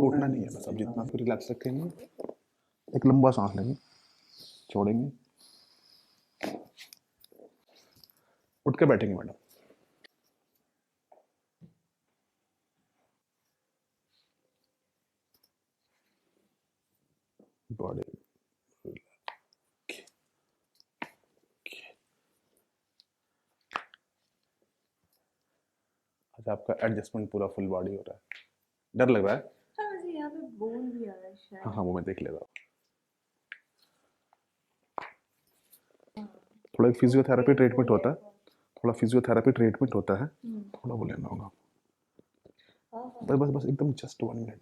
आपको उठना नहीं है, बस आप जितना आपको रिलैक्स रखेंगे, एक लंबा सांस लेंगे, छोड़ेंगे, उठ के बैठेंगे मैडम। बॉडी अच्छा, आपका एडजस्टमेंट पूरा फुल बॉडी हो रहा है। डर लग रहा है? हाँ, मुझे यहाँ पे बोन भी आ रहा है शायद। हाँ, वो मैं देख लेता हूँ। थोड़ा एक फिजियोथेरेपी ट्रीटमेंट होता है, थोड़ा फिजियोथेरेपी ट्रीटमेंट होता है, थोड़ा वो लेना होगा। बस बस बस एकदम जस्ट 1 मिनट।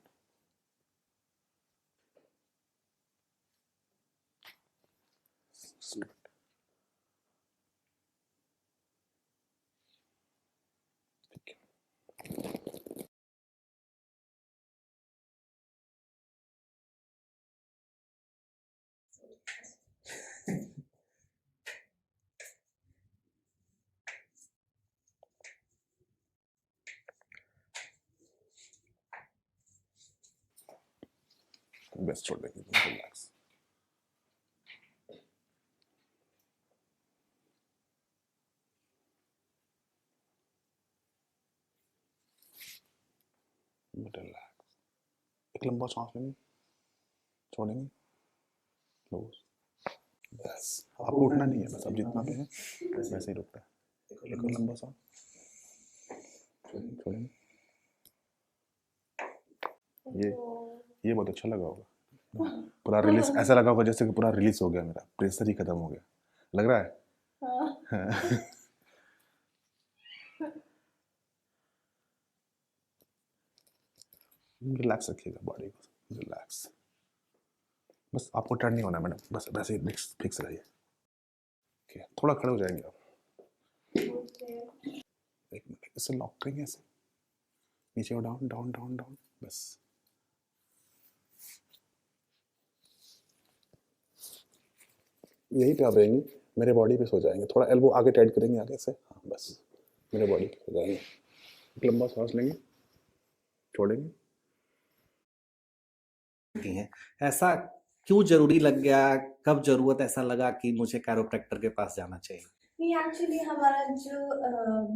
बस छोड़ देंगे, रिलैक्स। रिलैक्स, एक लंबा सांस लेंगे, छोड़ेंगे, क्लोज। बस आपको उठना नहीं है, बस आप जितना भी है वैसे ही रुकता है। एक और लंबा सांस, छोड़ेंगे। ये बहुत अच्छा लगा होगा, पूरा रिलीज ऐसा लगा होगा जैसे कि पूरा रिलीज हो गया, मेरा प्रेशर ही खत्म हो गया, लग रहा है? हाँ। रिलैक्स रखिएगा बॉडी को, रिलैक्स। बस आपको टर्न नहीं होना मैडम, बस वैसे ही फिक्स रहिए। okay, थोड़ा खड़े हो जाएंगे आप। एक मिनट, इसे लॉक करेंगे ऐसे, नीचे और डाउन डाउन डाउन डाउन, बस। यही पे आप रहेंगे, मेरे बॉडी पे सो जाएंगे, थोड़ा एल्बो आगे टाइट करेंगे आगे से, हाँ बस मेरे बॉडी पे सो जाएंगे। एक लंबा सांस लेंगे, छोड़ेंगे। हैं ऐसा क्यों जरूरी लग गया, कब जरूरत ऐसा लगा कि मुझे कैरोप्रैक्टर के पास जाना चाहिए? नहीं, एक्चुअली हमारा जो